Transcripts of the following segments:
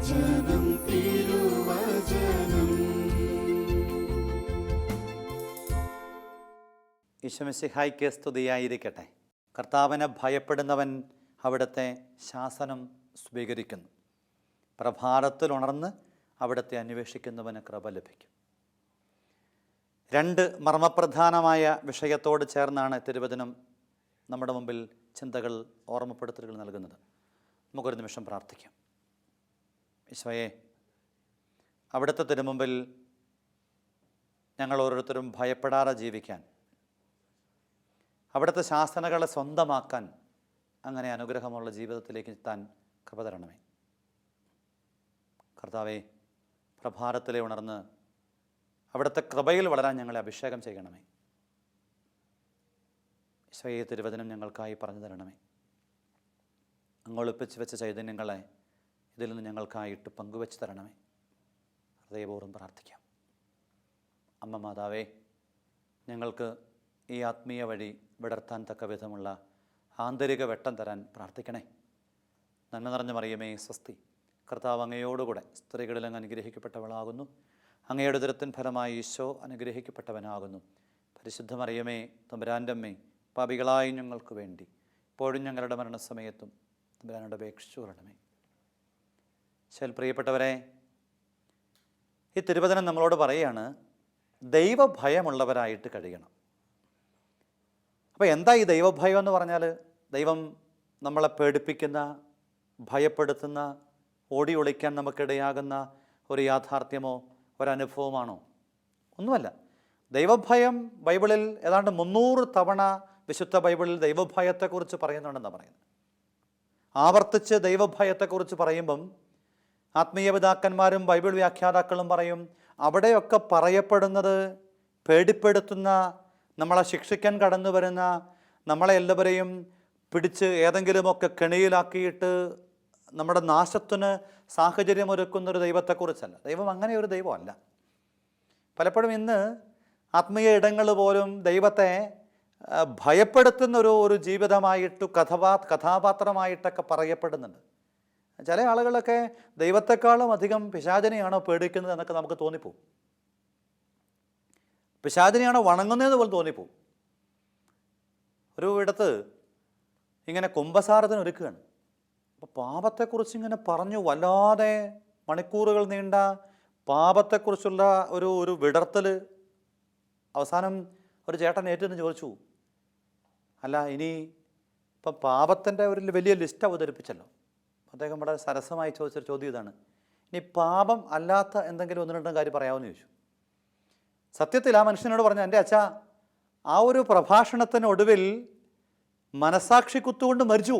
തിരുവചനം തിരുവചനം. ഈശോമിശിഹായ്ക്ക് സ്തുതിയായിരിക്കട്ടെ. കർത്താവിനെ ഭയപ്പെടുന്നവൻ അവിടുത്തെ ശാസനം സ്വീകരിക്കുന്നു. പ്രഭാതത്തിൽ ഉണർന്ന് അവിടുത്തെ അന്വേഷിക്കുന്നവന് കൃപ ലഭിക്കും. രണ്ട് മർമ്മപ്രധാനമായ വിഷയത്തോട് ചേർന്നാണ് തിരുവചനം നമ്മുടെ മുമ്പിൽ ചിന്തകൾ, ഓർമ്മപ്പെടുത്തലുകൾ നൽകുന്നത്. നമുക്കൊരു നിമിഷം പ്രാർത്ഥിക്കാം. ഈശോയെ, അവിടുത്തെ തിരുമുമ്പിൽ ഞങ്ങൾ ഓരോരുത്തരും ഭയപ്പെടാതെ ജീവിക്കാൻ, അവിടുത്തെ ശാസനകളെ സ്വന്തമാക്കാൻ, അങ്ങനെ അനുഗ്രഹമുള്ള ജീവിതത്തിലേക്ക് എത്താൻ കൃപ തരണമേ. കർത്താവേ, പ്രഭാതത്തിലെ ഉണർന്ന് അവിടുത്തെ കൃപയിൽ വളരാൻ ഞങ്ങളെ അഭിഷേകം ചെയ്യണമേ. ഈശോയെ, തിരുവചനം ഞങ്ങൾക്കായി പറഞ്ഞു തരണമേ. അങ്ങ് ഒളിപ്പിച്ച് വെച്ച ചൈതന്യങ്ങളെ ഇതിൽ നിന്ന് ഞങ്ങൾക്കായിട്ട് പങ്കുവെച്ച് തരണമേ. ഹൃദയപൂർവ്വം പ്രാർത്ഥിക്കാം. അമ്മ മാതാവേ, ഞങ്ങൾക്ക് ഈ ആത്മീയ വഴി വിടർത്താൻ തക്ക വിധമുള്ള ആന്തരിക വെട്ടം തരാൻ പ്രാർത്ഥിക്കണേ. നന്മ നിറഞ്ഞ മറിയമേ, സ്വസ്തി. കർത്താവ് അങ്ങയോടുകൂടെ സ്ത്രീകളിൽ അങ്ങ് അനുഗ്രഹിക്കപ്പെട്ടവളാകുന്നു. അങ്ങയുടെ ഉദരത്തിൻ ഫലമായി ഈശോ അനുഗ്രഹിക്കപ്പെട്ടവനാകുന്നു. പരിശുദ്ധ മറിയമേ, തമ്പുരാൻ്റെ അമ്മേ, പാപികളായി ഞങ്ങൾക്ക് വേണ്ടി ഇപ്പോഴും ഞങ്ങളുടെ മരണസമയത്തും തമ്പുരാനോട് അപേക്ഷിച്ചു കൊള്ളണമേ. പ്രിയപ്പെട്ടവരെ, ഈ തിരുവചനം നമ്മളോട് പറയുകയാണ്, ദൈവഭയമുള്ളവരായിട്ട് കഴിയണം. അപ്പോൾ എന്താ ഈ ദൈവഭയം എന്ന് പറഞ്ഞാൽ? ദൈവം നമ്മളെ പേടിപ്പിക്കുന്ന, ഭയപ്പെടുത്തുന്ന, ഓടി ഒളിക്കാൻ നമുക്കിടയാകുന്ന ഒരു യാഥാർത്ഥ്യമോ ഒരനുഭവമാണോ? ഒന്നുമല്ല. ദൈവഭയം ബൈബിളിൽ ഏതാണ്ട് 300 തവണ വിശുദ്ധ ബൈബിളിൽ ദൈവഭയത്തെക്കുറിച്ച് പറയുന്നുണ്ടെന്നാണ് പറയുന്നത്. ആവർത്തിച്ച് ദൈവഭയത്തെക്കുറിച്ച് പറയുമ്പം ആത്മീയ പിതാക്കന്മാരും ബൈബിൾ വ്യാഖ്യാതാക്കളും പറയും, അവിടെയൊക്കെ പറയപ്പെടുന്നത് പേടിപ്പെടുത്തുന്ന, നമ്മളെ ശിക്ഷിക്കാൻ കടന്നു വരുന്ന, നമ്മളെ എല്ലാവരെയും പിടിച്ച് ഏതെങ്കിലുമൊക്കെ കെണിയിലാക്കിയിട്ട് നമ്മുടെ നാശത്തിന് സാഹചര്യമൊരുക്കുന്നൊരു ദൈവത്തെക്കുറിച്ചല്ല. ദൈവം അങ്ങനെ ഒരു ദൈവമല്ല. പലപ്പോഴും ഇന്ന് ആത്മീയ ഇടങ്ങൾ പോലും ദൈവത്തെ ഭയപ്പെടുത്തുന്നൊരു ജീവിതമായിട്ട് കഥാപാത്രമായിട്ടൊക്കെ പറയപ്പെടുന്നുണ്ട്. ചില ആളുകളൊക്കെ ദൈവത്തെക്കാളും അധികം പിശാചിനെയാണോ പേടിക്കുന്നത് എന്നൊക്കെ നമുക്ക് തോന്നിപ്പോവും. പിശാചിനെയാണോ വണങ്ങുന്നതെന്ന് പോലും തോന്നിപ്പോവും. ഒരു ഇടത്ത് ഇങ്ങനെ കുമ്പസാരത്തിന് ഒരുക്കുകയാണ്. അപ്പോൾ പാപത്തെക്കുറിച്ച് ഇങ്ങനെ പറഞ്ഞു, വല്ലാതെ മണിക്കൂറുകൾ നീണ്ട പാപത്തെക്കുറിച്ചുള്ള ഒരു വിടർത്തൽ. അവസാനം ഒരു ചേട്ടൻ ഏറ്റെന്ന് ചോദിച്ചു, അല്ല ഇനി ഇപ്പം പാപത്തിൻ്റെ ഒരു വലിയ ലിസ്റ്റ് അവതരിപ്പിച്ചല്ലോ. അദ്ദേഹം വളരെ സരസമായി ചോദിച്ചൊരു ചോദ്യം ഇതാണ്, ഇനി പാപം അല്ലാത്ത എന്തെങ്കിലും 1-2 കാര്യം പറയാമെന്ന് ചോദിച്ചു. സത്യത്തിൽ ആ മനുഷ്യനോട് പറഞ്ഞു, എൻ്റെ അച്ഛാ, ആ ഒരു പ്രഭാഷണത്തിനൊടുവിൽ മനസാക്ഷി കുത്തുകൊണ്ട് മരിച്ചു.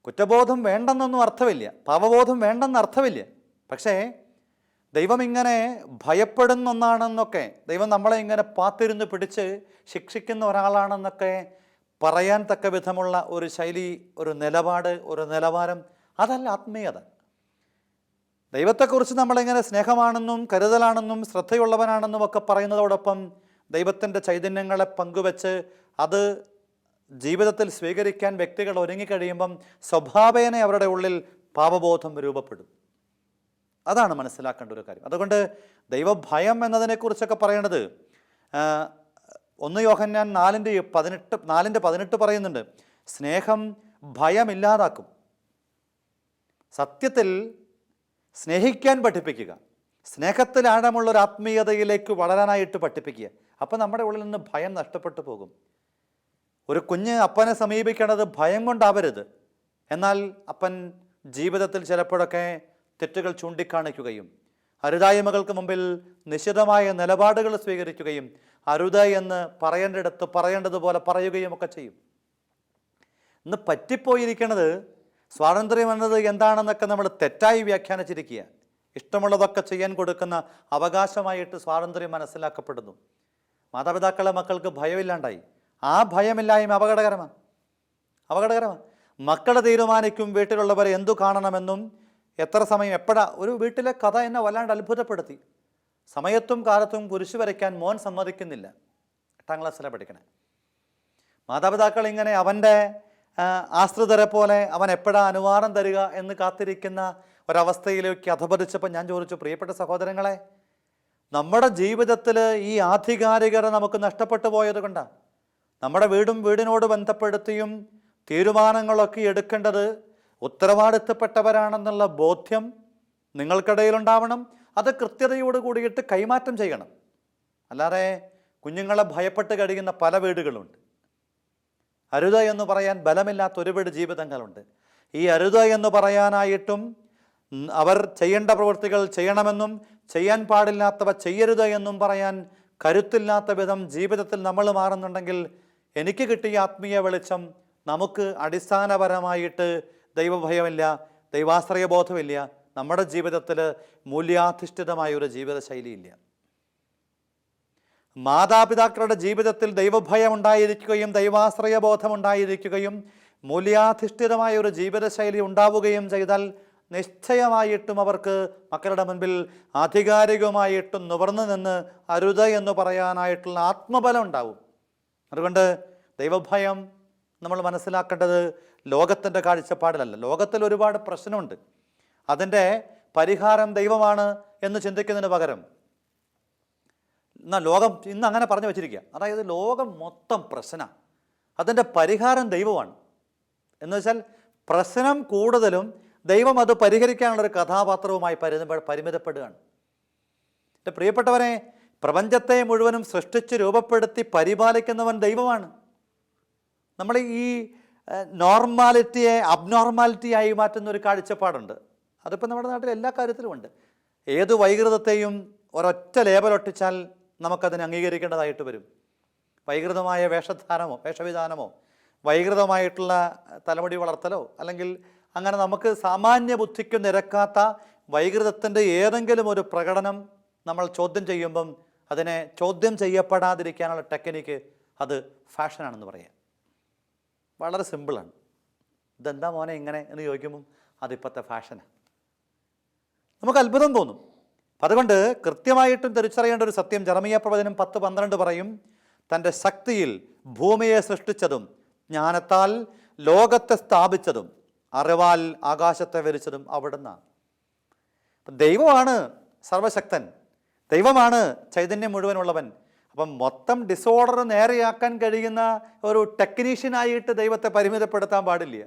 കുറ്റബോധം വേണ്ടെന്നൊന്നും അർത്ഥമില്ല, പാപബോധം വേണ്ടെന്ന് അർത്ഥമില്ല. പക്ഷേ ദൈവം ഇങ്ങനെ ഭയപ്പെടുന്ന ഒന്നാണെന്നൊക്കെ, ദൈവം നമ്മളെ ഇങ്ങനെ പാത്തിരുന്ന് പിടിച്ച് ശിക്ഷിക്കുന്ന ഒരാളാണെന്നൊക്കെ പറയാൻ തക്ക വിധമുള്ള ഒരു ശൈലി, ഒരു നിലപാട്, ഒരു നിലവാരം, അതല്ല ആത്മീയത. ദൈവത്തെക്കുറിച്ച് നമ്മളിങ്ങനെ സ്നേഹമാണെന്നും കരുതലാണെന്നും ശ്രദ്ധയുള്ളവനാണെന്നും ഒക്കെ പറയുന്നതോടൊപ്പം ദൈവത്തിൻ്റെ ചൈതന്യങ്ങളെ പങ്കുവെച്ച് അത് ജീവിതത്തിൽ സ്വീകരിക്കാൻ വ്യക്തികൾ ഒരുങ്ങിക്കഴിയുമ്പം സ്വഭാവേന അവരുടെ ഉള്ളിൽ പാപബോധം രൂപപ്പെടും. അതാണ് മനസ്സിലാക്കേണ്ട ഒരു കാര്യം. അതുകൊണ്ട് ദൈവഭയം എന്നതിനെക്കുറിച്ചൊക്കെ പറയേണ്ടത് 1 യോഹന്നാൻ 4:18 പറയുന്നുണ്ട്, സ്നേഹം ഭയമില്ലാതാക്കും. സത്യത്തിൽ സ്നേഹിക്കാൻ പഠിപ്പിക്കുക, സ്നേഹത്തിൽ ആഴമുള്ളൊരു ആത്മീയതയിലേക്ക് വളരാനായിട്ട് പഠിപ്പിക്കുക. അപ്പം നമ്മുടെ ഉള്ളിൽ നിന്ന് ഭയം നഷ്ടപ്പെട്ടു പോകും. ഒരു കുഞ്ഞ് അപ്പനെ സമീപിക്കേണ്ടത് ഭയം കൊണ്ടാവരുത്. എന്നാൽ അപ്പൻ ജീവിതത്തിൽ ചിലപ്പോഴൊക്കെ തെറ്റുകൾ ചൂണ്ടിക്കാണിക്കുകയും അരുതായ്മകൾക്ക് മുമ്പിൽ നിശിതമായ നിലപാടുകൾ സ്വീകരിക്കുകയും അരുത എന്ന് പറയേണ്ടിടത്ത് പറയേണ്ടതുപോലെ പറയുകയും ഒക്കെ ചെയ്യും. ഇന്ന് പറ്റിപ്പോയിരിക്കുന്നത് സ്വാതന്ത്ര്യം എന്നത് എന്താണെന്നൊക്കെ നമ്മൾ തെറ്റായി വ്യാഖ്യാനിച്ചിരിക്കുക. ഇഷ്ടമുള്ളതൊക്കെ ചെയ്യാൻ കൊടുക്കുന്ന അവകാശമായിട്ട് സ്വാതന്ത്ര്യം മനസ്സിലാക്കപ്പെടുന്നു. മാതാപിതാക്കളെ മക്കൾക്ക് ഭയമില്ലാണ്ടായി. ആ ഭയമില്ലായ്മ അപകടകരമാണ്. മക്കൾ തീരുമാനിക്കും വീട്ടിലുള്ളവരെ എന്തു കാണണമെന്നും എത്ര സമയം എപ്പോഴാ. ഒരു വീട്ടിലെ കഥ എന്നെ വല്ലാണ്ട് അത്ഭുതപ്പെടുത്തി. സമയത്തും കാലത്തും കുരിശു വരയ്ക്കാൻ മോൻ സമ്മതിക്കുന്നില്ല. 8ാം ക്ലാസ്സിലാണ് പഠിക്കണേ. മാതാപിതാക്കൾ ഇങ്ങനെ അവൻ്റെ ആശ്രിതരെ പോലെ അവൻ എപ്പോഴാ അനുവാദം തരിക എന്ന് കാത്തിരിക്കുന്ന ഒരവസ്ഥയിലേക്ക് അധപതിച്ചപ്പോൾ ഞാൻ ചോദിച്ചു, പ്രിയപ്പെട്ട സഹോദരങ്ങളെ, നമ്മുടെ ജീവിതത്തിൽ ഈ ആധികാരികത നമുക്ക് നഷ്ടപ്പെട്ടു പോയത് കൊണ്ടാണ്. നമ്മുടെ വീടിനോട് ബന്ധപ്പെടുത്തിയും തീരുമാനങ്ങളൊക്കെ എടുക്കേണ്ടത് ഉത്തരവാദിത്തപ്പെട്ടവരാണെന്നുള്ള ബോധ്യം നിങ്ങൾക്കിടയിലുണ്ടാവണം. അത് കൃത്യതയോട് കൂടിയിട്ട് കൈമാറ്റം ചെയ്യണം. അല്ലാതെ കുഞ്ഞുങ്ങളെ ഭയപ്പെട്ട് കഴിയുന്ന പല വീടുകളുണ്ട്. അരുത് എന്ന് പറയാൻ ബലമില്ലാത്ത ഒരുപാട് ജീവിതങ്ങളുണ്ട്. ഈ അരുത് എന്ന് പറയാനായിട്ടും അവർ ചെയ്യേണ്ട പ്രവൃത്തികൾ ചെയ്യണമെന്നും ചെയ്യാൻ പാടില്ലാത്തവ ചെയ്യരുത് എന്നും പറയാൻ കരുത്തില്ലാത്ത വിധം ജീവിതത്തിൽ നമ്മൾ മാറുന്നുണ്ടെങ്കിൽ എനിക്ക് കിട്ടിയ ആത്മീയ വെളിച്ചം നമുക്ക് അടിസ്ഥാനപരമായിട്ട് ദൈവഭയമില്ല, ദൈവാശ്രയബോധമില്ല, നമ്മുടെ ജീവിതത്തിൽ മൂല്യാധിഷ്ഠിതമായൊരു ജീവിതശൈലിയില്ല. മാതാപിതാക്കളുടെ ജീവിതത്തിൽ ദൈവഭയം ഉണ്ടായിരിക്കുകയും ദൈവാശ്രയബോധം ഉണ്ടായിരിക്കുകയും മൂല്യാധിഷ്ഠിതമായ ഒരു ജീവിതശൈലി ഉണ്ടാവുകയും ചെയ്താൽ നിശ്ചയമായിട്ടും അവർക്ക് മക്കളുടെ മുൻപിൽ ആധികാരികമായിട്ടും നിവർന്നു നിന്ന് അരുത് എന്ന് പറയാനായിട്ടുള്ള ആത്മബലം ഉണ്ടാവും. അതുകൊണ്ട് ദൈവഭയം നമ്മൾ മനസ്സിലാക്കേണ്ടത് ലോകത്തിൻ്റെ കാഴ്ചപ്പാടിലല്ല. ലോകത്തിൽ ഒരുപാട് പ്രശ്നമുണ്ട്, അതിൻ്റെ പരിഹാരം ദൈവമാണ് എന്ന് ചിന്തിക്കുന്നതിന് പകരം എന്നാൽ ലോകം ഇന്ന് അങ്ങനെ പറഞ്ഞു വച്ചിരിക്കുക. അതായത് ലോകം മൊത്തം പ്രശ്നമാണ്, അതിൻ്റെ പരിഹാരം ദൈവമാണ് എന്ന് വെച്ചാൽ പ്രശ്നം കൂടുതലും ദൈവം അത് പരിഹരിക്കാനുള്ളൊരു കഥാപാത്രവുമായി പരിമിതപ്പെടുകയാണ്. എൻ്റെ പ്രിയപ്പെട്ടവരെ, പ്രപഞ്ചത്തെ മുഴുവനും സൃഷ്ടിച്ച് രൂപപ്പെടുത്തി പരിപാലിക്കുന്നവൻ ദൈവമാണ്. നമ്മൾ ഈ നോർമാലിറ്റിയെ അബ്നോർമാലിറ്റിയായി മാറ്റുന്ന ഒരു കാഴ്ചപ്പാടുണ്ട്. അതിപ്പോൾ നമ്മുടെ നാട്ടിൽ എല്ലാ കാര്യത്തിലുമുണ്ട്. ഏത് വൈകൃതത്തെയും ഒരൊറ്റ ലേബലൊട്ടിച്ചാൽ നമുക്കതിനെ അംഗീകരിക്കേണ്ടതായിട്ട് വരും. വൈകൃതമായ വേഷവിധാനമോ വൈകൃതമായിട്ടുള്ള തലമുടി വളർത്തലോ അല്ലെങ്കിൽ അങ്ങനെ നമുക്ക് സാമാന്യ ബുദ്ധിക്ക് നിരക്കാത്ത വൈകൃതത്തിൻ്റെ ഏതെങ്കിലും ഒരു പ്രകടനം നമ്മൾ ചോദ്യം ചെയ്യുമ്പം അതിനെ ചോദ്യം ചെയ്യപ്പെടാതിരിക്കാനുള്ള ടെക്നിക്ക് അത് ഫാഷനാണെന്ന് പറയാം. വളരെ സിമ്പിളാണ്. ഇതെന്താ മോനെ ഇങ്ങനെ എന്ന് ചോദിക്കുമ്പം അതിപ്പോഴത്തെ ഫാഷനാണ്. നമുക്ക് അത്ഭുതം തോന്നും. അതുകൊണ്ട് കൃത്യമായിട്ടും തിരിച്ചറിയേണ്ട ഒരു സത്യം, ജെറമിയ പ്രവചനം 10:12 പറയും, തൻ്റെ ശക്തിയിൽ ഭൂമിയെ സൃഷ്ടിച്ചതും ജ്ഞാനത്താൽ ലോകത്തെ സ്ഥാപിച്ചതും അറിവാൽ ആകാശത്തെ വരിച്ചതും അവിടുന്നാണ്. ദൈവമാണ് സർവശക്തൻ, ദൈവമാണ് ചൈതന്യം മുഴുവനുള്ളവൻ. അപ്പം മൊത്തം ഡിസോർഡർ നേരെയാക്കാൻ കഴിയുന്ന ഒരു ടെക്നീഷ്യനായിട്ട് ദൈവത്തെ പരിമിതപ്പെടുത്താൻ പാടില്ല.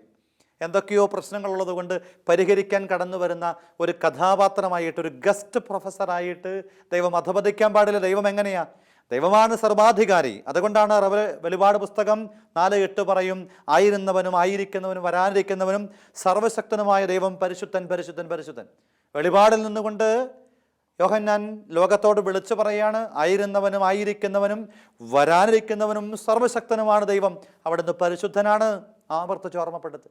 എന്തൊക്കെയോ പ്രശ്നങ്ങളുള്ളത് കൊണ്ട് പരിഹരിക്കാൻ കടന്നു വരുന്ന ഒരു കഥാപാത്രമായിട്ട്, ഒരു ഗസ്റ്റ് പ്രൊഫസറായിട്ട് ദൈവം അധപതിക്കാൻ പാടില്ല. ദൈവം എങ്ങനെയാ? ദൈവമാണ് സർവാധികാരി. അതുകൊണ്ടാണ് വെളിപാട് പുസ്തകം 4:8 പറയും, ആയിരുന്നവനും ആയിരിക്കുന്നവനും വരാനിരിക്കുന്നവനും സർവശക്തനുമായ ദൈവം പരിശുദ്ധൻ പരിശുദ്ധൻ പരിശുദ്ധൻ. വെളിപാടിൽ നിന്നുകൊണ്ട് യോഹന്നാൻ ലോകത്തോട് വിളിച്ചു പറയാണ്, ആയിരുന്നവനും ആയിരിക്കുന്നവനും വരാനിരിക്കുന്നവനും സർവശക്തനുമാണ് ദൈവം, അവിടുന്ന് പരിശുദ്ധനാണ്. ആവർത്തിച്ച് ഓർമ്മപ്പെടുത്ത്.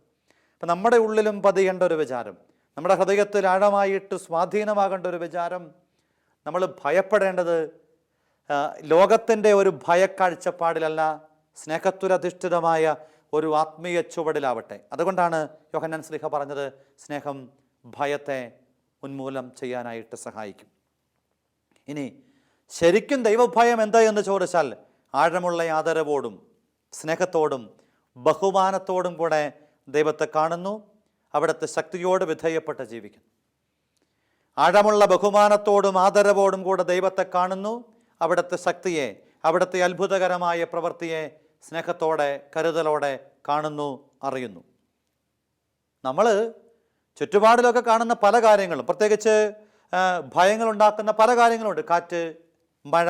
അപ്പം നമ്മുടെ ഉള്ളിലും പതിയേണ്ട ഒരു വിചാരം, നമ്മുടെ ഹൃദയത്തിൽ ആഴമായിട്ട് സ്വാധീനമാകേണ്ട ഒരു വിചാരം, നമ്മൾ ഭയപ്പെടേണ്ടത് ലോകത്തിൻ്റെ ഒരു ഭയക്കാഴ്ചപ്പാടിലല്ല, സ്നേഹത്തിലധിഷ്ഠിതമായ ഒരു ആത്മീയ ചുവടിലാവട്ടെ. അതുകൊണ്ടാണ് യോഹന്നാൻ ശ്ലീഹ പറഞ്ഞത്, സ്നേഹം ഭയത്തെ ഉന്മൂലനം ചെയ്യാനായിട്ട് സഹായിക്കും. ഇനി ശരിക്കും ദൈവഭയം എന്താ എന്ന് ചോദിച്ചാൽ, ആഴമുള്ള ആദരവോടും സ്നേഹത്തോടും ബഹുമാനത്തോടും കൂടെ ദൈവത്തെ കാണുന്നു, അവിടുത്തെ ശക്തിയോട് വിധേയപ്പെട്ട് ജീവിക്കുന്നു. ആഴമുള്ള ബഹുമാനത്തോടും ആദരവോടും കൂടെ ദൈവത്തെ കാണുന്നു, അവിടുത്തെ ശക്തിയെ, അവിടുത്തെ അത്ഭുതകരമായ പ്രവൃത്തിയെ സ്നേഹത്തോടെ കരുതലോടെ കാണുന്നു, അറിയുന്നു. നമ്മൾ ചുറ്റുപാടിലൊക്കെ കാണുന്ന പല കാര്യങ്ങളും, പ്രത്യേകിച്ച് ഭയങ്ങളുണ്ടാക്കുന്ന പല കാര്യങ്ങളുണ്ട്. കാറ്റ്, മഴ,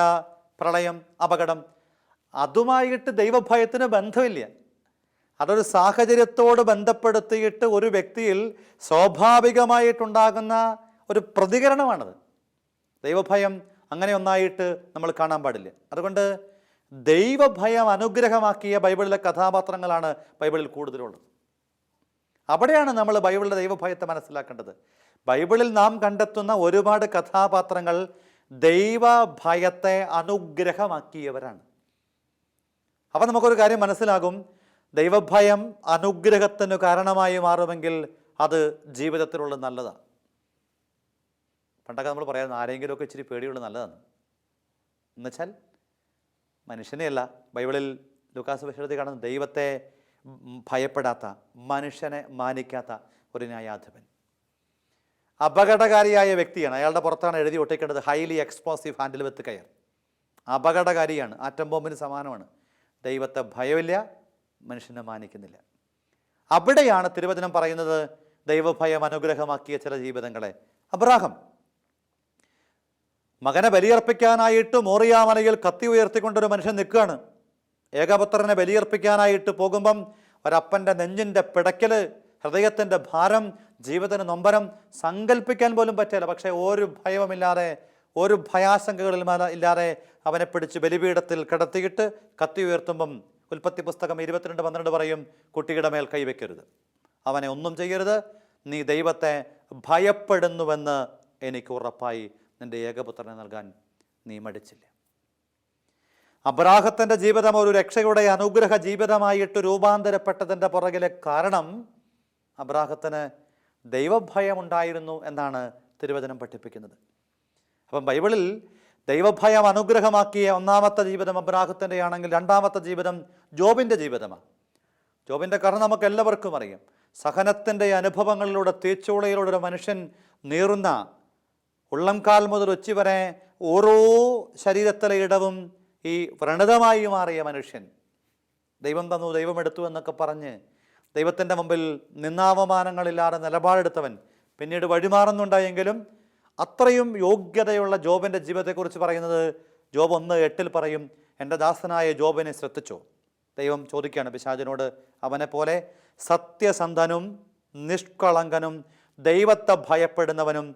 പ്രളയം, അപകടം. അതുമായിട്ട് ദൈവഭയത്തിന് ബന്ധമില്ല. അതൊരു സാഹചര്യത്തോട് ബന്ധപ്പെടുത്തിയിട്ട് ഒരു വ്യക്തിയിൽ സ്വാഭാവികമായിട്ടുണ്ടാകുന്ന ഒരു പ്രതികരണമാണത്. ദൈവഭയം അങ്ങനെ ഒന്നായിട്ട് നമ്മൾ കാണാൻ പാടില്ല. അതുകൊണ്ട് ദൈവഭയം അനുഗ്രഹമാക്കിയ ബൈബിളിലെ കഥാപാത്രങ്ങളാണ് ബൈബിളിൽ കൂടുതലുള്ളത്. അവിടെയാണ് നമ്മൾ ബൈബിളിലെ ദൈവഭയത്തെ മനസ്സിലാക്കേണ്ടത്. ബൈബിളിൽ നാം കണ്ടെത്തുന്ന ഒരുപാട് കഥാപാത്രങ്ങൾ ദൈവഭയത്തെ അനുഗ്രഹമാക്കിയവരാണ്. അപ്പം നമുക്കൊരു കാര്യം മനസ്സിലാകും, ദൈവഭയം അനുഗ്രഹത്തിന് കാരണമായി മാറുമെങ്കിൽ അത് ജീവിതത്തിലുള്ള നല്ലതാണ്. പണ്ടൊക്കെ നമ്മൾ പറയാം, ആരെങ്കിലുമൊക്കെ ഇച്ചിരി പേടിയുള്ള നല്ലതാണ് എന്നുവെച്ചാൽ മനുഷ്യനെയല്ല. ബൈബിളിൽ ലൂക്കാസ് വിശുദ്ധത്തിൽ കാണുന്ന ദൈവത്തെ ഭയപ്പെടാത്ത, മനുഷ്യനെ മാനിക്കാത്ത ഒരു ന്യായാധിപൻ. അപകടകാരിയായ വ്യക്തിയാണ്. അയാളുടെ പുറത്താണ് എഴുതി ഒട്ടിക്കേണ്ടത് highly explosive handle with care. അപകടകാരിയാണ്, ആറ്റം ബോംബിന് സമാനമാണ്. ദൈവത്തെ ഭയമില്ല, മനുഷ്യനെ മാനിക്കുന്നില്ല. അവിടെയാണ് തിരുവചനം പറയുന്നത് ദൈവഭയം അനുഗ്രഹമാക്കിയ ചില ജീവിതങ്ങളെ. അബ്രാഹാം മകനെ ബലിയർപ്പിക്കാനായിട്ട് മോറിയാമലയിൽ കത്തി ഉയർത്തിക്കൊണ്ടൊരു മനുഷ്യൻ നിൽക്കുകയാണ്. ഏകപുത്രനെ ബലിയർപ്പിക്കാനായിട്ട് പോകുമ്പം ഒരപ്പൻ്റെ നെഞ്ചിൻ്റെ പിടയ്ക്കൽ, ഹൃദയത്തിൻ്റെ ഭാരം, ജീവിതത്തിന് നൊമ്പരം സങ്കല്പിക്കാൻ പോലും പറ്റില്ല. പക്ഷേ ഒരു ഭയവുമില്ലാതെ, ഒരു ഭയാശങ്കകളിൽ ഇല്ലാതെ അവനെ പിടിച്ച് ബലിപീഠത്തിൽ കിടത്തിയിട്ട് കത്തി ഉയർത്തുമ്പം ഉൽപ്പത്തി പുസ്തകം 22:12 പറയും, കുട്ടിയുടെ മേൽ കൈവയ്ക്കരുത്, അവനെ ഒന്നും ചെയ്യരുത്, നീ ദൈവത്തെ ഭയപ്പെടുന്നുവെന്ന് എനിക്ക് ഉറപ്പായി, നിൻ്റെ ഏകപുത്രനെ നൽകാൻ നീ മടിച്ചില്ല. അബ്രാഹത്തിൻ്റെ ജീവിതം ഒരു രക്ഷയുടെ അനുഗ്രഹ ജീവിതമായിട്ട് രൂപാന്തരപ്പെട്ടതിൻ്റെ പുറകിലെ കാരണം അബ്രാഹത്തിന് ദൈവഭയമുണ്ടായിരുന്നു എന്നാണ് തിരുവചനം പഠിപ്പിക്കുന്നത്. അപ്പം ബൈബിളിൽ ദൈവഭയം അനുഗ്രഹമാക്കിയ ഒന്നാമത്തെ ജീവിതം അബ്രാഹത്തിൻ്റെ ആണെങ്കിൽ രണ്ടാമത്തെ ജീവിതം ജോബിൻ്റെ ജീവിതമാണ്. ജോബിൻ്റെ കഥ നമുക്ക് എല്ലാവർക്കും അറിയാം. സഹനത്തിൻ്റെ അനുഭവങ്ങളിലൂടെ, തീച്ചൂളയിലൂടെ ഒരു മനുഷ്യൻ നീറുന്ന, ഉള്ളംകാൽ മുതൽ ഉച്ചി വരെ ഓരോ ശരീരത്തിലെ ഇടവും ഈ വ്രണതമായി മാറിയ മനുഷ്യൻ, ദൈവം തന്നു ദൈവമെടുത്തു എന്നൊക്കെ പറഞ്ഞ് ദൈവത്തിൻ്റെ മുമ്പിൽ നിന്നാവമാനങ്ങളില്ലാതെ നിലപാടെടുത്തവൻ, പിന്നീട് വഴിമാറുന്നുണ്ടായെങ്കിലും അത്രയും യോഗ്യതയുള്ള ജോബിൻ്റെ ജീവിതത്തെക്കുറിച്ച് പറയുന്നത് ജോബ് 1:8 പറയും, എൻ്റെ ദാസനായ ജോബിനെ ശ്രദ്ധിച്ചോ. ദൈവം ചോദിക്കുകയാണ് പിശാചിനോട്, അവനെ പോലെ സത്യസന്ധനും നിഷ്കളങ്കനും ദൈവത്തെ ഭയപ്പെടുന്നവനും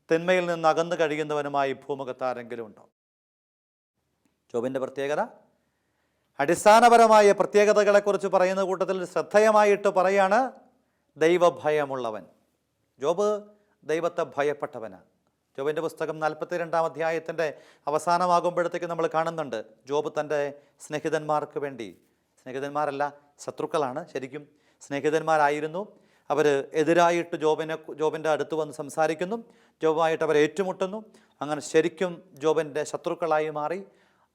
തിന്മയിൽ നിന്ന് അകന്നു കഴിയുന്നവനുമായി ഭൂമുഖത്താരെങ്കിലും ഉണ്ടോ? ജോബിൻ്റെ പ്രത്യേകത, അടിസ്ഥാനപരമായ പ്രത്യേകതകളെക്കുറിച്ച് പറയുന്ന കൂട്ടത്തിൽ ശ്രദ്ധേയമായിട്ട് പറയാണ് ദൈവഭയമുള്ളവൻ. ജോബ് ദൈവത്തെ ഭയപ്പെട്ടവനാണ്. ജോബിൻ്റെ പുസ്തകം 42-ാം അധ്യായത്തിൻ്റെ അവസാനമാകുമ്പോഴത്തേക്ക് നമ്മൾ കാണുന്നുണ്ട്, ജോബ് തൻ്റെ സ്നേഹിതന്മാർക്ക് വേണ്ടി, സ്നേഹിതന്മാരല്ല ശത്രുക്കളാണ്, ശരിക്കും സ്നേഹിതന്മാരായിരുന്നു, അവർ എതിരായിട്ട് ജോബിൻ്റെ അടുത്ത് വന്ന് സംസാരിക്കുന്നു, ജോബുമായിട്ട് അവർ ഏറ്റുമുട്ടുന്നു. അങ്ങനെ ശരിക്കും ജോബിൻ്റെ ശത്രുക്കളായി മാറി.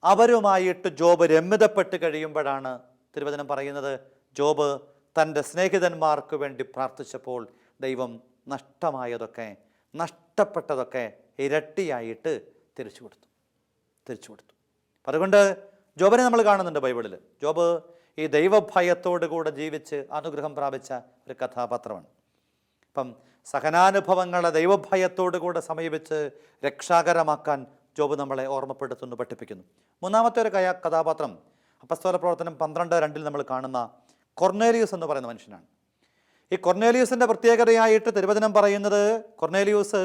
അവരുമായിട്ട് ജോബ് രമ്യതപ്പെട്ട് കഴിയുമ്പോഴാണ് തിരുവചനം പറയുന്നത്, ജോബ് തൻ്റെ സ്നേഹിതന്മാർക്ക് വേണ്ടി പ്രാർത്ഥിച്ചപ്പോൾ ദൈവം നഷ്ടമായതൊക്കെ, നഷ്ടപ്പെട്ടതൊക്കെ ഇരട്ടിയായിട്ട് തിരിച്ചു കൊടുത്തു. അതുകൊണ്ട് ജോബിനെ നമ്മൾ കാണുന്നുണ്ട് ബൈബിളിൽ. ജോബ് ഈ ദൈവഭയത്തോടു കൂടെ ജീവിച്ച് അനുഗ്രഹം പ്രാപിച്ച ഒരു കഥാപാത്രമാണ്. അപ്പം സഹനാനുഭവങ്ങളെ ദൈവഭയത്തോടു കൂടെ സമീപിച്ച് രക്ഷാകരമാക്കാൻ ജോബ് നമ്മളെ ഓർമ്മപ്പെടുത്തുന്നു, പഠിപ്പിക്കുന്നു. മൂന്നാമത്തെ ഒരു കഥാപാത്രം അപ്പസ്തോല പ്രവർത്തനം 12:2 നമ്മൾ കാണുന്ന കൊർന്നേലിയൂസ് എന്ന് പറയുന്ന മനുഷ്യനാണ്. ഈ കൊർന്നേലിയൂസിൻ്റെ പ്രത്യേകതയായിട്ട് തിരുവചനം പറയുന്നത് കൊർന്നേലിയൂസ്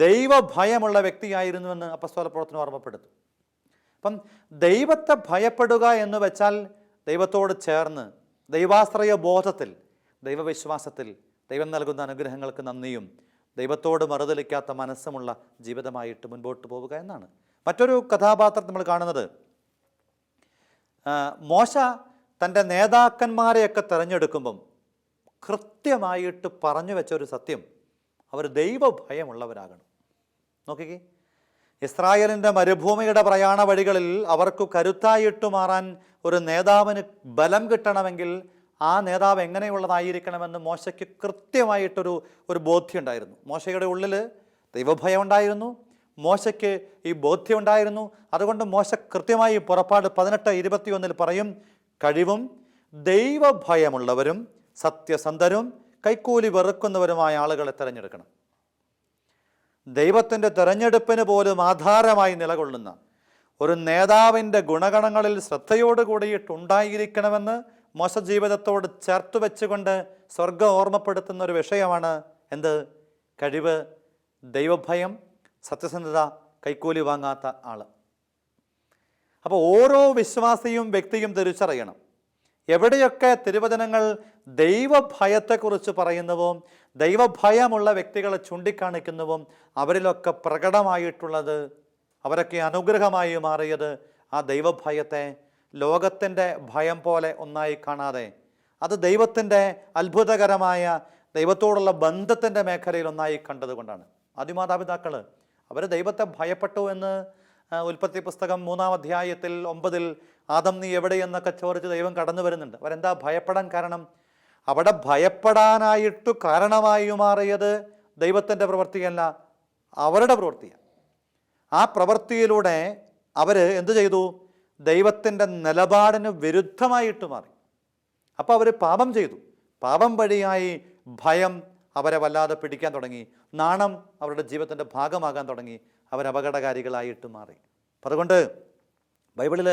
ദൈവഭയമുള്ള വ്യക്തിയായിരുന്നുവെന്ന് അപ്പസ്തോല പ്രവർത്തനം ഓർമ്മപ്പെടുത്തും. അപ്പം ദൈവത്തെ ഭയപ്പെടുക എന്ന് വെച്ചാൽ ദൈവത്തോട് ചേർന്ന് ദൈവാശ്രയ ബോധത്തിൽ, ദൈവവിശ്വാസത്തിൽ, ദൈവം നൽകുന്ന അനുഗ്രഹങ്ങൾക്ക് നന്ദിയും ദൈവത്തോട് മറുതലിക്കാത്ത മനസ്സുമുള്ള ജീവിതമായിട്ട് മുൻപോട്ട് പോവുക എന്നാണ്. മറ്റൊരു കഥാപാത്രം നമ്മൾ കാണുന്നത്, മോശ തൻ്റെ നേതാക്കന്മാരെയൊക്കെ തിരഞ്ഞെടുക്കുമ്പം കൃത്യമായിട്ട് പറഞ്ഞു വെച്ച ഒരു സത്യം, അവർ ദൈവഭയമുള്ളവരാകണം. നോക്കിക്കേ, ഇസ്രായേലിൻ്റെ മരുഭൂമിയുടെ പ്രയാണ വഴികളിൽ അവർക്ക് കരുത്തായിട്ട് മാറാൻ ഒരു നേതാവിന് ബലം കിട്ടണമെങ്കിൽ ആ നേതാവ് എങ്ങനെയുള്ളതായിരിക്കണമെന്ന് മോശയ്ക്ക് കൃത്യമായിട്ടൊരു ബോധ്യമുണ്ടായിരുന്നു. മോശയുടെ ഉള്ളിൽ ദൈവഭയം ഉണ്ടായിരുന്നു, മോശയ്ക്ക് ഈ ബോധ്യം ഉണ്ടായിരുന്നു. അതുകൊണ്ട് മോശ കൃത്യമായി പുറപ്പാട് 18:21 പറയും, കഴിവും ദൈവഭയമുള്ളവരും സത്യസന്ധരും കൈക്കൂലി വെറുക്കുന്നവരുമായ ആളുകളെ തിരഞ്ഞെടുക്കണം. ദൈവത്തിൻ്റെ തിരഞ്ഞെടുപ്പിന് പോലും ആധാരമായി നിലകൊള്ളുന്ന ഒരു നേതാവിൻ്റെ ഗുണഗണങ്ങളിൽ ശ്രദ്ധയോട് കൂടിയിട്ടുണ്ടായിരിക്കണമെന്ന് മോശ ജീവിതത്തോട് ചേർത്ത് വെച്ചുകൊണ്ട് സ്വർഗം ഓർമ്മപ്പെടുത്തുന്ന ഒരു വിഷയമാണ് എന്ത്? കഴിവ്, ദൈവഭയം, സത്യസന്ധത, കൈക്കൂലി വാങ്ങാത്ത ആൾ. അപ്പോൾ ഓരോ വിശ്വാസിയും വ്യക്തിയും തിരിച്ചറിയണം, എവിടെയൊക്കെ തിരുവചനങ്ങൾ ദൈവഭയത്തെക്കുറിച്ച് പറയുന്നവോ ദൈവഭയമുള്ള വ്യക്തികളെ ചൂണ്ടിക്കാണിക്കുന്നുവോ അവരിലൊക്കെ പ്രകടമായിട്ടുള്ളത്, അവരൊക്കെ അനുഗ്രഹമായി മാറിയത് ആ ദൈവഭയത്തെ ലോകത്തിൻ്റെ ഭയം പോലെ ഒന്നായി കാണാതെ അത് ദൈവത്തിൻ്റെ അത്ഭുതകരമായ ദൈവത്തോടുള്ള ബന്ധത്തിൻ്റെ മേഖലയിൽ ഒന്നായി കണ്ടതുകൊണ്ടാണ്. ആദിമാതാപിതാക്കൾ അവർ ദൈവത്തെ ഭയപ്പെട്ടു എന്ന് ഉൽപ്പത്തി പുസ്തകം 3-ാം അധ്യായത്തിൽ 9 ആദം നീ എവിടെയെന്നൊക്കെ ചോദിച്ച് ദൈവം കടന്നു വരുന്നുണ്ട്. അവരെന്താ ഭയപ്പെടാൻ കാരണം? അവിടെ ഭയപ്പെടാനായിട്ടു കാരണമായി മാറിയത് ദൈവത്തിൻ്റെ പ്രവൃത്തിയല്ല, അവരുടെ പ്രവൃത്തിയാണ്. ആ പ്രവൃത്തിയിലൂടെ അവർ എന്തു ചെയ്തു? ദൈവത്തിൻ്റെ നിലപാടിന് വിരുദ്ധമായിട്ട് മാറി. അപ്പോൾ അവർ പാപം ചെയ്തു. പാപം വഴിയായി ഭയം അവരെ വല്ലാതെ പിടിക്കാൻ തുടങ്ങി. നാണം അവരുടെ ജീവിതത്തിൻ്റെ ഭാഗമാകാൻ തുടങ്ങി. അവർ അപകടകാരികളായിട്ട് മാറി. അപ്പം അതുകൊണ്ട് ബൈബിളിൽ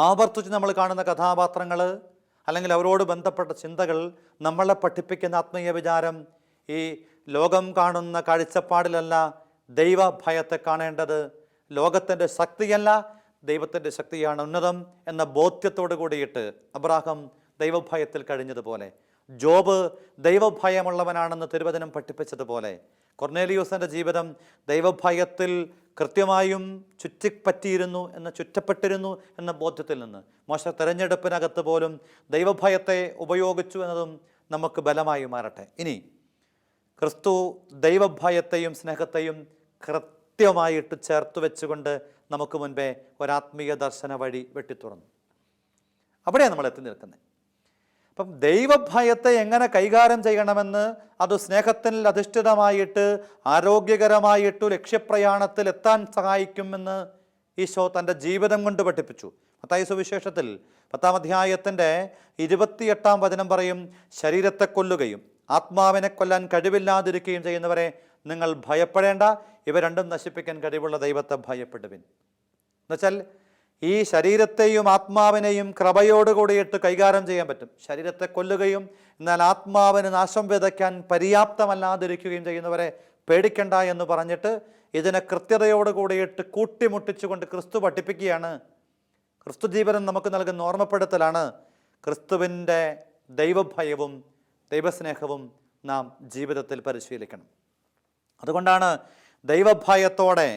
ആവർത്തിച്ച് നമ്മൾ കാണുന്ന കഥാപാത്രങ്ങൾ അല്ലെങ്കിൽ അവരോട് ബന്ധപ്പെട്ട ചിന്തകൾ നമ്മളെ പഠിപ്പിക്കുന്ന ആത്മീയ വിചാരം ഈ ലോകം കാണുന്ന കാഴ്ചപ്പാടിലല്ല ദൈവഭയത്തെ കാണേണ്ടത്. ലോകത്തിൻ്റെ ശക്തിയല്ല, ദൈവത്തിൻ്റെ ശക്തിയാണ് ഉന്നതം എന്ന ബോധ്യത്തോടു കൂടിയിട്ട് അബ്രാഹാം ദൈവഭയത്തിൽ കഴിഞ്ഞതുപോലെ, ജോബ് ദൈവഭയമുള്ളവനാണെന്ന് തിരുവചനം പഠിപ്പിച്ചതുപോലെ, കൊർന്നേലിയൂസിൻ്റെ ജീവിതം ദൈവഭയത്തിൽ കൃത്യമായും ചുറ്റപ്പെട്ടിരുന്നു എന്ന ബോധ്യത്തിൽ നിന്ന് മോശ തെരഞ്ഞെടുപ്പിനകത്ത് പോലും ദൈവഭയത്തെ ഉപയോഗിച്ചു എന്നതും നമുക്ക് ബലമായി മാറട്ടെ. ഇനി ക്രിസ്തു ദൈവഭയത്തെയും സ്നേഹത്തെയും കൃത്യമായിട്ട് ചേർത്ത് വെച്ചുകൊണ്ട് നമുക്ക് മുൻപേ ഒരാത്മീയ ദർശന വഴി വെട്ടിത്തുറന്നു. അവിടെയാണ് നമ്മൾ എത്തി നിൽക്കുന്നത്. അപ്പം ദൈവഭയത്തെ എങ്ങനെ കൈകാര്യം ചെയ്യണമെന്ന് അത് സ്നേഹത്തിൽ അധിഷ്ഠിതമായിട്ട് ആരോഗ്യകരമായിട്ട് ലക്ഷ്യപ്രയാണത്തിൽ എത്താൻ സഹായിക്കുമെന്ന് ഈശോ തൻ്റെ ജീവിതം കൊണ്ട് പഠിപ്പിച്ചു. മത്തായി സുവിശേഷത്തിൽ 10-ാം അധ്യായത്തിൻ്റെ 28-ാം വചനം പറയും, ശരീരത്തെ കൊല്ലുകയും ആത്മാവിനെ കൊല്ലാൻ കഴിവില്ലാതിരിക്കുകയും ചെയ്യുന്നവരെ നിങ്ങൾ ഭയപ്പെടേണ്ട, ഇവ രണ്ടും നശിപ്പിക്കാൻ കഴിവുള്ള ദൈവത്തെ ഭയപ്പെടുവിൻ. എന്നുവെച്ചാൽ ഈ ശരീരത്തെയും ആത്മാവിനെയും കൃപയോടുകൂടിയിട്ട് കൈകാര്യം ചെയ്യാൻ പറ്റും. ശരീരത്തെ കൊല്ലുകയും എന്നാൽ ആത്മാവിന് നാശം വിതയ്ക്കാൻ പര്യാപ്തമല്ലാതിരിക്കുകയും ചെയ്യുന്നവരെ പേടിക്കണ്ട എന്ന് പറഞ്ഞിട്ട് ഇതിനെ കൃത്യതയോട് കൂടിയിട്ട് കൂട്ടിമുട്ടിച്ചുകൊണ്ട് ക്രിസ്തു പഠിപ്പിക്കുകയാണ്. ക്രിസ്തു ജീവനം നമുക്ക് നൽകുന്ന ഓർമ്മപ്പെടുത്തലാണ്. ക്രിസ്തുവിൻ്റെ ദൈവഭയവും ദൈവസ്നേഹവും നാം ജീവിതത്തിൽ പരിശീലിക്കണം. അതുകൊണ്ടാണ് ദൈവഭയത്തോടെ,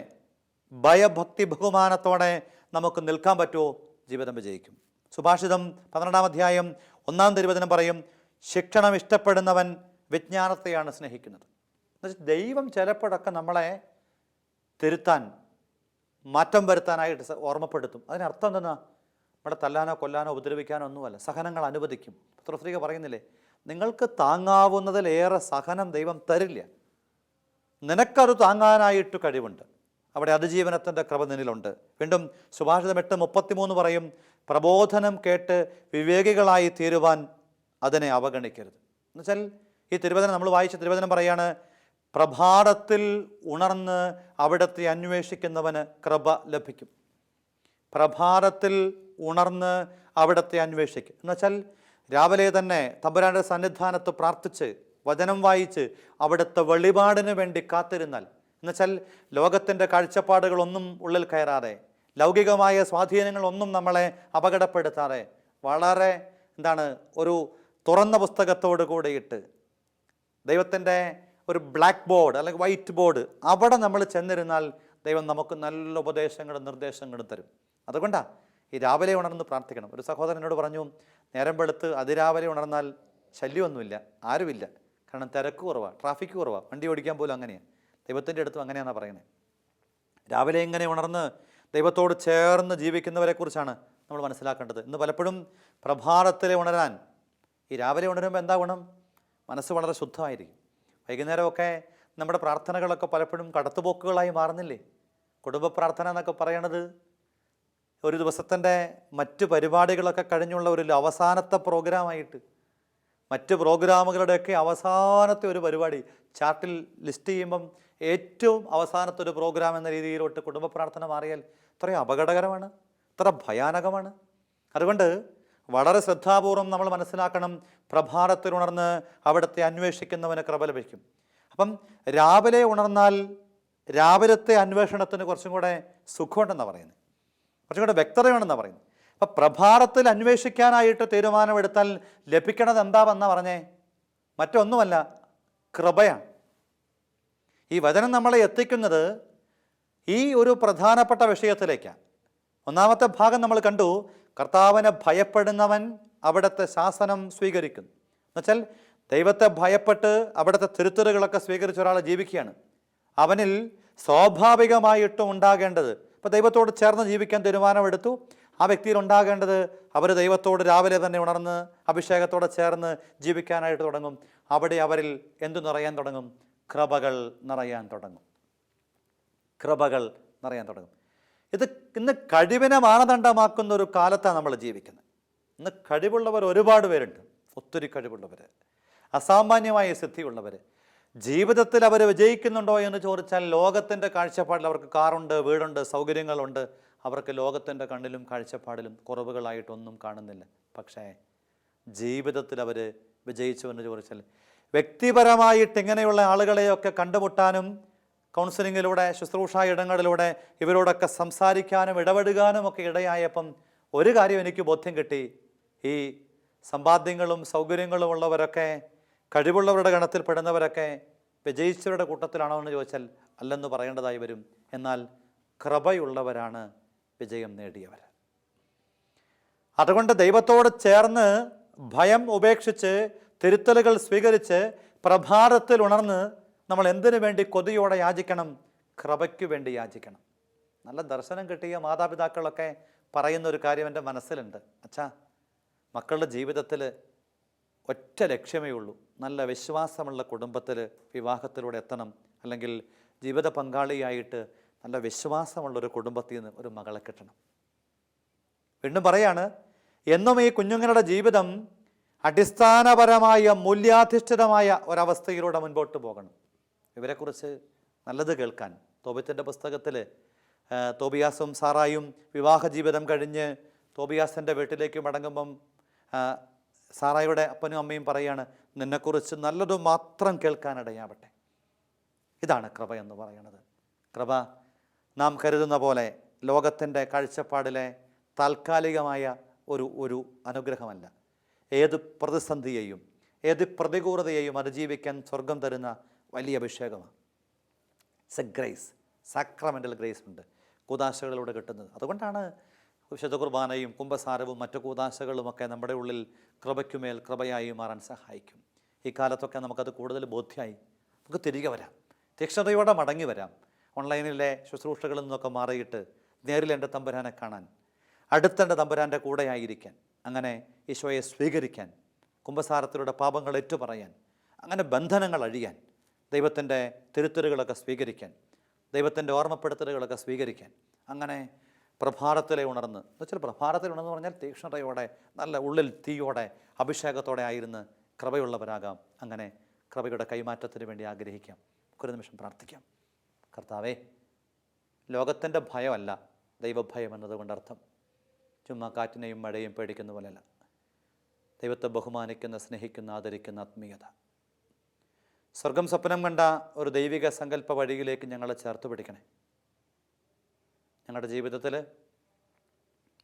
ഭയഭക്തി ബഹുമാനത്തോടെ നമുക്ക് നിൽക്കാൻ പറ്റുമോ, ജീവിതം വിജയിക്കും. സുഭാഷിതം 12-ാം അധ്യായം 1-ാം തിരുവചനം പറയും, ശിക്ഷണം ഇഷ്ടപ്പെടുന്നവൻ വിജ്ഞാനത്തെയാണ് സ്നേഹിക്കുന്നത്. എന്നുവെച്ചാൽ ദൈവം ചിലപ്പോഴൊക്കെ നമ്മളെ തിരുത്താൻ, മാറ്റം വരുത്താനായിട്ട് ഓർമ്മപ്പെടുത്തും. അതിനർത്ഥം എന്തെന്നാ? നമ്മുടെ തല്ലാനോ കൊല്ലാനോ ഉപദ്രവിക്കാനോ ഒന്നുമല്ല, സഹനങ്ങൾ അനുവദിക്കും. പത്രോസ്ലീഹ പറയുന്നില്ലേ, നിങ്ങൾക്ക് താങ്ങാവുന്നതിലേറെ സഹനം ദൈവം തരില്ല, നിനക്കത് താങ്ങാനായിട്ട് കഴിവുണ്ട്. അവിടെ അതിജീവനത്തിൻ്റെ കൃപ നിന്നിലുണ്ട്. വീണ്ടും സുഭാഷിതം 8:33 പറയും, പ്രബോധനം കേട്ട് വിവേകികളായി തീരുവാൻ അതിനെ അവഗണിക്കരുത്. എന്നുവെച്ചാൽ ഈ തിരുവചനം നമ്മൾ വായിച്ച തിരുവചനം പറയാണ്, പ്രഭാതത്തിൽ ഉണർന്ന് അവിടത്തെ അന്വേഷിക്കുന്നവന് കൃപ ലഭിക്കും. പ്രഭാതത്തിൽ ഉണർന്ന് അവിടത്തെ അന്വേഷിക്കും എന്നുവെച്ചാൽ രാവിലെ തന്നെ തമ്പുരാൻ്റെ സന്നിധാനത്ത് പ്രാർത്ഥിച്ച് വചനം വായിച്ച് അവിടുത്തെ വെളിപാടിന് വേണ്ടി കാത്തിരുന്നാൽ, എന്നുവെച്ചാൽ ലോകത്തിൻ്റെ കാഴ്ചപ്പാടുകളൊന്നും ഉള്ളിൽ കയറാതെ, ലൗകികമായ സ്വാധീനങ്ങളൊന്നും നമ്മളെ അപകടപ്പെടുത്താതെ, വളരെ ഒരു തുറന്ന പുസ്തകത്തോട് കൂടിയിട്ട് ദൈവത്തിൻ്റെ ഒരു ബ്ലാക്ക് ബോർഡ് അല്ലെങ്കിൽ വൈറ്റ് ബോർഡ്, അവിടെ നമ്മൾ ചെന്നിരുന്നാൽ ദൈവം നമുക്ക് നല്ല ഉപദേശങ്ങളും നിർദ്ദേശങ്ങളും തരും. അതുകൊണ്ടാണ് ഈ രാവിലെ ഉണർന്ന് പ്രാർത്ഥിക്കണം. ഒരു സഹോദരൻ എന്നോട് പറഞ്ഞു, നേരം വെളുത്ത് അതിരാവിലെ ഉണർന്നാൽ ശല്യമൊന്നുമില്ല, ആരുമില്ല, കാരണം തിരക്ക് കുറവാണ്, ട്രാഫിക് കുറവാണ്, വണ്ടി ഓടിക്കാൻ പോലും അങ്ങനെയാണ്. ദൈവത്തിൻ്റെ അടുത്തും അങ്ങനെയാണ് പറയുന്നത്. രാവിലെ ഇങ്ങനെ ഉണർന്ന് ദൈവത്തോട് ചേർന്ന് ജീവിക്കുന്നവരെക്കുറിച്ചാണ് നമ്മൾ മനസ്സിലാക്കേണ്ടത്. ഇന്ന് പലപ്പോഴും പ്രഭാതത്തിലെ ഉണരാൻ, ഈ രാവിലെ ഉണരുമ്പോൾ എന്താ ഗുണം? മനസ്സ് വളരെ ശുദ്ധമായിരിക്കും. വൈകുന്നേരമൊക്കെ നമ്മുടെ പ്രാർത്ഥനകളൊക്കെ പലപ്പോഴും കടത്തുപോക്കുകളായി മാറുന്നില്ലേ? കുടുംബ പ്രാർത്ഥന എന്നൊക്കെ പറയണത് ഒരു ദിവസത്തിൻ്റെ മറ്റ് പരിപാടികളൊക്കെ കഴിഞ്ഞുള്ള ഒരു അവസാനത്തെ പ്രോഗ്രാമായിട്ട്, മറ്റ് പ്രോഗ്രാമുകളുടെയൊക്കെ അവസാനത്തെ ഒരു പരിപാടി ചാർട്ടിൽ ലിസ്റ്റ് ചെയ്യുമ്പം ഏറ്റവും അവസാനത്തെ ഒരു പ്രോഗ്രാം എന്ന രീതിയിലോട്ട് കുടുംബ പ്രാർത്ഥന മാറിയാൽ ഇത്രയും അപകടകരമാണ്, ഇത്ര ഭയാനകമാണ്. അതുകൊണ്ട് വളരെ ശ്രദ്ധാപൂർവം നമ്മൾ മനസ്സിലാക്കണം, പ്രഭാതത്തിൽ ഉണർന്ന് അവിടുത്തെ അന്വേഷിക്കുന്നവന് കൃപ ലഭിക്കും. അപ്പം രാവിലെ ഉണർന്നാൽ രാവിലത്തെ അന്വേഷണത്തിന് കുറച്ചും കൂടെ സുഖമുണ്ടെന്നാണ് പറയുന്നത്, കുറച്ചും കൂടെ വ്യക്തതയുണ്ടെന്നാണ് പറയുന്നത്. അപ്പം പ്രഭാതത്തിൽ അന്വേഷിക്കാനായിട്ട് തീരുമാനമെടുത്താൽ ലഭിക്കണത് എന്താണെന്നാണ് പറഞ്ഞേ? മറ്റൊന്നുമല്ല, കൃപയാണ്. ഈ വചനം നമ്മളെ എത്തിക്കുന്നത് ഈ ഒരു പ്രധാനപ്പെട്ട വിഷയത്തിലേക്കാണ്. ഒന്നാമത്തെ ഭാഗം നമ്മൾ കണ്ടു, കർത്താവിനെ ഭയപ്പെടുന്നവൻ അവിടുത്തെ ശാസനം സ്വീകരിക്കുന്നു. എന്നുവെച്ചാൽ ദൈവത്തെ ഭയപ്പെട്ട് അവിടുത്തെ തിരുത്തലുകളൊക്കെ സ്വീകരിച്ച ഒരാൾ ജീവിക്കുകയാണ്. അവനിൽ സ്വാഭാവികമായിട്ടും ഉണ്ടാകേണ്ടത്, ഇപ്പോൾ ദൈവത്തോട് ചേർന്ന് ജീവിക്കാൻ തീരുമാനമെടുത്തു, ആ വ്യക്തിയിൽ ഉണ്ടാകേണ്ടത് അവർ ദൈവത്തോട് രാവിലെ തന്നെ ഉണർന്ന് അഭിഷേകത്തോടെ ചേർന്ന് ജീവിക്കാനായിട്ട് തുടങ്ങും. അവിടെ അവരിൽ എന്തു നിറയാൻ തുടങ്ങും? കൃപകൾ നിറയാൻ തുടങ്ങും. കൃപകൾ നിറയാൻ തുടങ്ങും. ഇത് ഇന്ന് കഴിവിനെ മാനദണ്ഡമാക്കുന്ന ഒരു കാലത്താണ് നമ്മൾ ജീവിക്കുന്നത്. ഇന്ന് കഴിവുള്ളവർ ഒരുപാട് പേരുണ്ട്, ഒത്തിരി കഴിവുള്ളവർ, അസാമാന്യമായ സിദ്ധിയുള്ളവർ. ജീവിതത്തിൽ അവർ വിജയിക്കുന്നുണ്ടോ എന്ന് ചോദിച്ചാൽ ലോകത്തിൻ്റെ കാഴ്ചപ്പാടിൽ അവർക്ക് കാറുണ്ട്, വീടുണ്ട്, സൗകര്യങ്ങളുണ്ട്. അവർക്ക് ലോകത്തിൻ്റെ കണ്ണിലും കാഴ്ചപ്പാടിലും കുറവുകളായിട്ടൊന്നും കാണുന്നില്ല. പക്ഷേ ജീവിതത്തിൽ അവർ വിജയിച്ചു എന്ന് ചോദിച്ചാൽ വ്യക്തിപരമായിട്ട് ഇങ്ങനെയുള്ള ആളുകളെയൊക്കെ കണ്ടുമുട്ടാനും കൗൺസിലിങ്ങിലൂടെ ശുശ്രൂഷ ഇടങ്ങളിലൂടെ ഇവരോടൊക്കെ സംസാരിക്കാനും ഇടപെടുകാനും ഒക്കെ ഇടയായപ്പം ഒരു കാര്യം എനിക്ക് ബോധ്യം കിട്ടി. ഈ സമ്പാദ്യങ്ങളും സൗകര്യങ്ങളും ഉള്ളവരൊക്കെ, കഴിവുള്ളവരുടെ ഗണത്തിൽപ്പെടുന്നവരൊക്കെ വിജയിച്ചവരുടെ കൂട്ടത്തിലാണോ എന്ന് ചോദിച്ചാൽ അല്ലെന്ന് പറയേണ്ടതായി വരും. എന്നാൽ കൃപയുള്ളവരാണ് വിജയം നേടിയവർ. അതുകൊണ്ട് ദൈവത്തോട് ചേർന്ന് ഭയം ഉപേക്ഷിച്ച് തിരുത്തലുകൾ സ്വീകരിച്ച് പ്രഭാതത്തിൽ ഉണർന്ന് നമ്മൾ എന്തിനു വേണ്ടി കൊതിയോടെ യാചിക്കണം? കൃപയ്ക്ക് വേണ്ടി യാചിക്കണം. നല്ല ദർശനം കിട്ടിയ മാതാപിതാക്കളൊക്കെ പറയുന്ന ഒരു കാര്യം എൻ്റെ മനസ്സിലുണ്ട്. അച്ഛാ, മക്കളുടെ ജീവിതത്തിൽ ഒറ്റ ലക്ഷ്യമേ ഉള്ളൂ, നല്ല വിശ്വാസമുള്ള കുടുംബത്തിൽ വിവാഹത്തിലൂടെ എത്തണം, അല്ലെങ്കിൽ ജീവിത പങ്കാളിയായിട്ട് നല്ല വിശ്വാസമുള്ളൊരു കുടുംബത്തിൽ നിന്ന് ഒരു മകളെ കിട്ടണം. വീണ്ടും പറയാണ്, എന്നും ഈ കുഞ്ഞുങ്ങളുടെ ജീവിതം അടിസ്ഥാനപരമായ മൂല്യാധിഷ്ഠിതമായ ഒരവസ്ഥയിലൂടെ മുൻപോട്ട് പോകണം. ഇവരെക്കുറിച്ച് നല്ലത് കേൾക്കാൻ തോബിത്തിൻ്റെ പുസ്തകത്തിൽ തോബിയാസും സാറായും വിവാഹ ജീവിതം കഴിഞ്ഞ് തോബിയാസിൻ്റെ വീട്ടിലേക്ക് മടങ്ങുമ്പം സാറായുടെ അപ്പനും അമ്മയും പറയാണ്, നിന്നെക്കുറിച്ച് നല്ലത് മാത്രം കേൾക്കാനിടയാവട്ടെ. ഇതാണ് കൃപ എന്ന് പറയുന്നത്. കൃപ നാം കരുതുന്ന പോലെ ലോകത്തിൻ്റെ കാഴ്ചപ്പാടിലെ താൽക്കാലികമായ ഒരു അനുഗ്രഹമല്ല. ഏത് പ്രതിസന്ധിയെയും ഏത് പ്രതികൂലതയെയും അതിജീവിക്കാൻ സ്വർഗം തരുന്ന വലിയ അഭിഷേകമാണ്. It's a grace, sacramental grace ഉണ്ട് കൂദാശകളിലൂടെ കിട്ടുന്നത്. അതുകൊണ്ടാണ് വിശുദ്ധ കുർബാനയും കുംഭസാരവും മറ്റു കൂദാശകളുമൊക്കെ നമ്മുടെ ഉള്ളിൽ കൃപയ്ക്കുമേൽ കൃപയായി മാറാൻ സഹായിക്കും. ഈ കാലത്തൊക്കെ നമുക്കത് കൂടുതൽ ബോധ്യമായി നമുക്ക് തിരികെ വരാം, തീക്ഷ്ണതയോടെ മടങ്ങി വരാം. ഓൺലൈനിലെ ശുശ്രൂഷകളിൽ നിന്നൊക്കെ മാറിയിട്ട് നേരിൽ എൻ്റെ തമ്പുരാനെ കാണാൻ, അടുത്തെൻ്റെ തമ്പുരാൻ്റെ കൂടെയായിരിക്കാൻ, അങ്ങനെ ഈശോയെ സ്വീകരിക്കാൻ, കുംഭസാരത്തിലൂടെ പാപങ്ങൾ ഏറ്റുപറയാൻ, അങ്ങനെ ബന്ധനങ്ങൾ അഴിയാൻ, ദൈവത്തിൻ്റെ തിരുത്തലുകളൊക്കെ സ്വീകരിക്കാൻ, ദൈവത്തിൻ്റെ ഓർമ്മപ്പെടുത്തലുകളൊക്കെ സ്വീകരിക്കാൻ, അങ്ങനെ പ്രഭാതത്തിലെ ഉണർന്ന് എന്ന് വെച്ചാൽ പ്രഭാതത്തിൽ ഉണർന്ന് പറഞ്ഞാൽ തീക്ഷ്ണതയോടെ നല്ല ഉള്ളിൽ തീയോടെ അഭിഷേകത്തോടെ ആയിരുന്ന് കൃപയുള്ളവരാകാം. അങ്ങനെ കൃപയുടെ കൈമാറ്റത്തിന് വേണ്ടി ആഗ്രഹിക്കാം. ഒരു നിമിഷം പ്രാർത്ഥിക്കാം. കർത്താവേ, ലോകത്തിൻ്റെ ഭയമല്ല ദൈവഭയം എന്നതുകൊണ്ടർത്ഥം. ചുമ്മാ കാറ്റിനെയും മഴയും പേടിക്കുന്ന പോലെയല്ല. ദൈവത്തെ ബഹുമാനിക്കുന്ന, സ്നേഹിക്കുന്ന, ആദരിക്കുന്ന ആത്മീയത. സ്വർഗം സ്വപ്നം കണ്ട ഒരു ദൈവിക സങ്കല്പ വഴിയിലേക്ക് ഞങ്ങളെ ചേർത്ത് പിടിക്കണേ. ഞങ്ങളുടെ ജീവിതത്തിൽ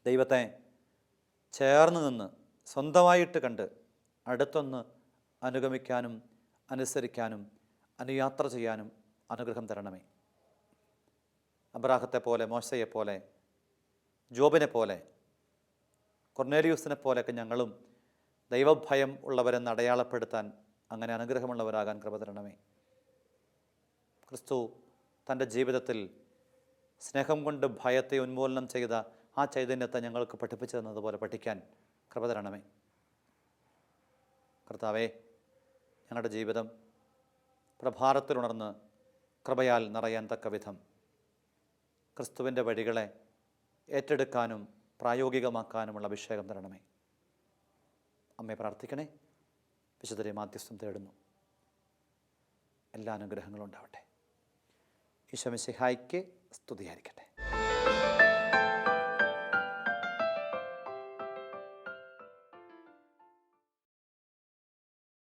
ദൈവത്തെ ചേർന്ന് നിന്ന് സ്വന്തമായിട്ട് കണ്ട് അടുത്തൊന്ന് അനുഗമിക്കാനും അനുസരിക്കാനും അനുയാത്ര ചെയ്യാനും അനുഗ്രഹം തരണമേ. അബ്രാഹത്തെ പോലെ, മോശയെ പോലെ, ജോബിനെ പോലെ, കൊർന്നേലിയൂസിനെ പോലെയൊക്കെ ഞങ്ങളും ദൈവഭയം ഉള്ളവരെന്ന് അടയാളപ്പെടുത്താൻ, അങ്ങനെ അനുഗ്രഹമുള്ളവരാകാൻ കൃപ തരണമേ. ക്രിസ്തു തൻ്റെ ജീവിതത്തിൽ സ്നേഹം കൊണ്ട് ഭയത്തെ ഉന്മൂലനം ചെയ്ത ആ ചൈതന്യത്തെ ഞങ്ങൾക്ക് പഠിപ്പിച്ചു തന്നതുപോലെ പഠിക്കാൻ കൃപ തരണമേ. കർത്താവേ, ഞങ്ങളുടെ ജീവിതം പ്രഭാതത്തിലുണർന്ന് കൃപയാൽ നിറയാൻ തക്ക വിധം ക്രിസ്തുവിൻ്റെ വഴികളെ ഏറ്റെടുക്കാനും പ്രായോഗികമാക്കാനുമുള്ള അഭിഷേകം തരണമേ. അമ്മയെ പ്രാർത്ഥിക്കണേ. വിശുദ്ധരെ മാധ്യസ്ഥം തേടുന്നു. എല്ലാ അനുഗ്രഹങ്ങളും ഉണ്ടാവട്ടെ. ഈശോ മിശിഹായ്ക്ക് സ്തുതിയായിരിക്കട്ടെ.